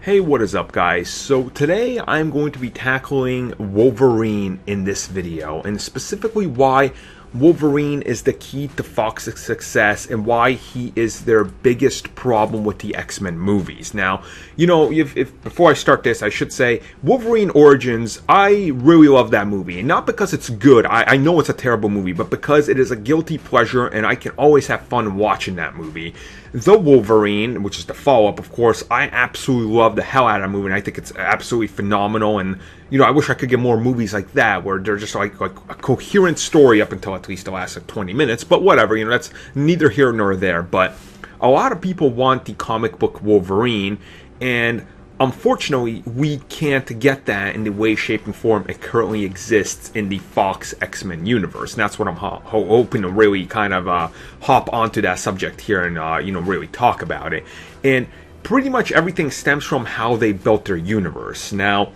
Hey, what is up, guys? So today I'm going to be tackling Wolverine in this video, and specifically why Wolverine is the key to Fox's success and why he is their biggest problem with the X-Men movies. Now, if before I start this, I should say Wolverine Origins, I really love that movie, and not because it's good. I know it's a terrible movie, but because it is a guilty pleasure and I can always have fun watching that movie. The Wolverine, which is the follow-up, of course, I absolutely love the hell out of that movie, and I think it's absolutely phenomenal, and, I wish I could get more movies like that, where they're just like a coherent story up until at least the last 20 minutes, but whatever, that's neither here nor there. But a lot of people want the comic book Wolverine, and unfortunately, we can't get that in the way, shape, and form it currently exists in the Fox X-Men universe. And that's what I'm hoping to really kind of hop onto that subject here and, really talk about it. And pretty much everything stems from how they built their universe. Now,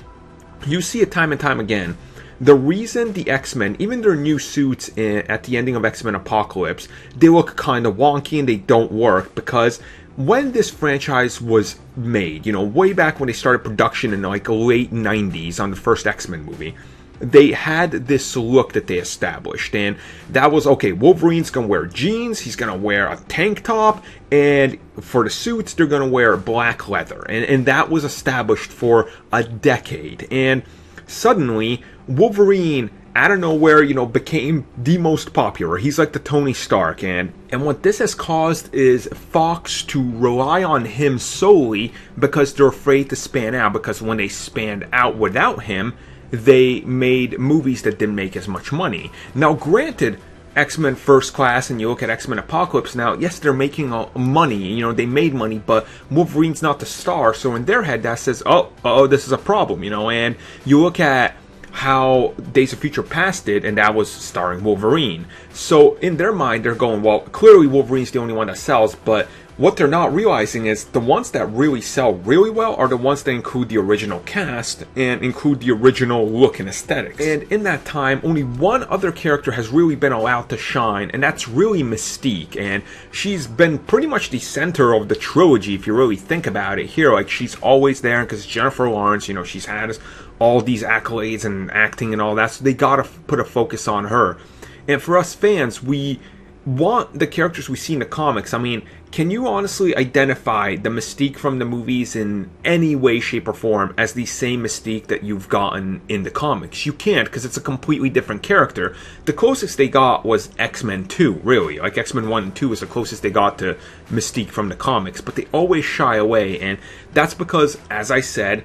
you see it time and time again. The reason the X-Men, even their new suits at the ending of X-Men Apocalypse, they look kind of wonky and they don't work because when this franchise was made, way back when they started production in like late 90s on the first X-Men movie, they had this look that they established, and that was, okay, Wolverine's gonna wear jeans, he's gonna wear a tank top, and for the suits, they're gonna wear black leather, and that was established for a decade, and suddenly, Wolverine, out of nowhere, became the most popular. He's like the Tony Stark, and what this has caused is Fox to rely on him solely because they're afraid to span out, because when they spanned out without him, they made movies that didn't make as much money. Now, granted, X-Men First Class and you look at X-Men Apocalypse now, yes, they're making money, they made money, but Wolverine's not the star, so in their head that says, oh, this is a problem, and you look at how Days of Future Past did, and that was starring Wolverine. So in their mind, they're going, well, clearly Wolverine's the only one that sells, but what they're not realizing is the ones that really sell really well are the ones that include the original cast and include the original look and aesthetics. And in that time, only one other character has really been allowed to shine, and that's really Mystique. And she's been pretty much the center of the trilogy, if you really think about it here. Like, she's always there because Jennifer Lawrence, she's had all these accolades and acting and all that, so they gotta put a focus on her. And for us fans, we want the characters we see in the comics. I mean, can you honestly identify the Mystique from the movies in any way, shape, or form as the same Mystique that you've gotten in the comics? You can't, because it's a completely different character. The closest they got was X-Men 2, really. Like, X-Men 1 and 2 is the closest they got to Mystique from the comics, but they always shy away, and that's because, as I said,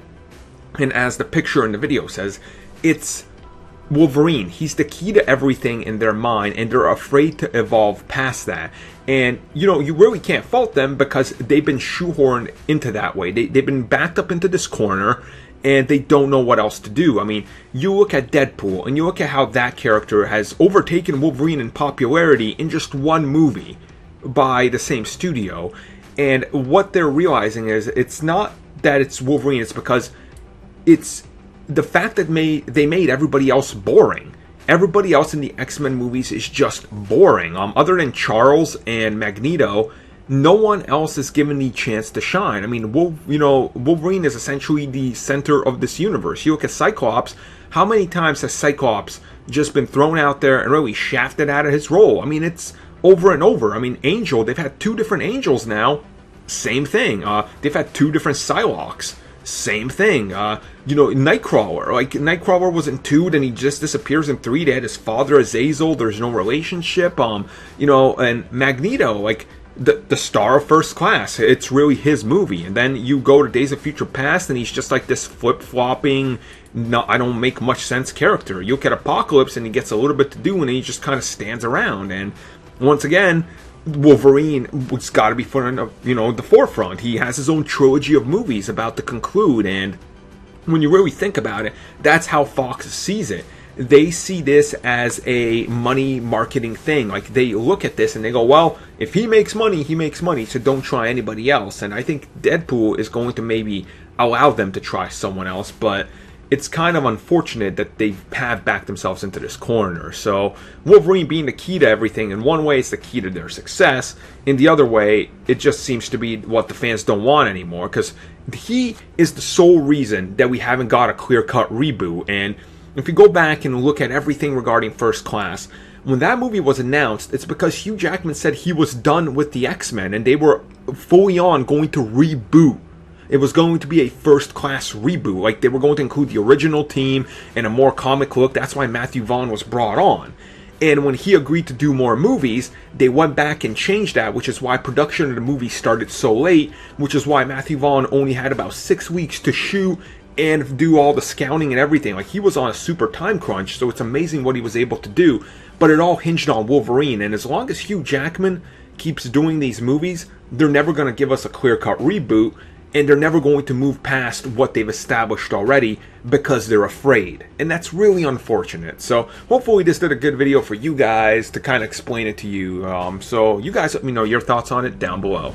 and as the picture in the video says, it's Wolverine. He's the key to everything in their mind, and they're afraid to evolve past that. And, you really can't fault them because they've been shoehorned into that way. They've been backed up into this corner, and they don't know what else to do. I mean, you look at Deadpool, and you look at how that character has overtaken Wolverine in popularity in just one movie by the same studio. And what they're realizing is it's not that it's Wolverine, it's because it's the fact that they made everybody else boring. Everybody else in the X-Men movies is just boring. Other than Charles and Magneto, no one else is given the chance to shine. I mean, Wolverine is essentially the center of this universe. You look at Cyclops, how many times has Cyclops just been thrown out there and really shafted out of his role? I mean, it's over and over. I mean, Angel, they've had 2 different Angels now. Same thing. They've had 2 different Psylocks. Same thing. Nightcrawler. Like, Nightcrawler was in 2, then he just disappears in 3. They had his father, Azazel. There's no relationship. And Magneto, like, the star of First Class. It's really his movie. And then you go to Days of Future Past, and he's just like this flip-flopping, I don't make much sense character. You look at Apocalypse, and he gets a little bit to do, and he just kind of stands around. And once again, Wolverine has got to be put in the forefront. He has his own trilogy of movies about to conclude, and when you really think about it, that's how Fox sees it. They see this as a money marketing thing. Like, they look at this and they go, well, if he makes money, so don't try anybody else. And I think Deadpool is going to maybe allow them to try someone else, but it's kind of unfortunate that they have backed themselves into this corner. So Wolverine being the key to everything, in one way it's the key to their success, in the other way it just seems to be what the fans don't want anymore, because he is the sole reason that we haven't got a clear-cut reboot. And if you go back and look at everything regarding First Class, when that movie was announced, it's because Hugh Jackman said he was done with the X-Men and they were fully on going to reboot. It was going to be a first-class reboot. Like, they were going to include the original team and a more comic look. That's why Matthew Vaughn was brought on. And when he agreed to do more movies, they went back and changed that, which is why production of the movie started so late, which is why Matthew Vaughn only had about 6 weeks to shoot and do all the scouting and everything. Like, he was on a super time crunch, so it's amazing what he was able to do. But it all hinged on Wolverine, and as long as Hugh Jackman keeps doing these movies, they're never going to give us a clear-cut reboot, and they're never going to move past what they've established already because they're afraid. And that's really unfortunate. So hopefully this did a good video for you guys to kind of explain it to you. So you guys let me know your thoughts on it down below.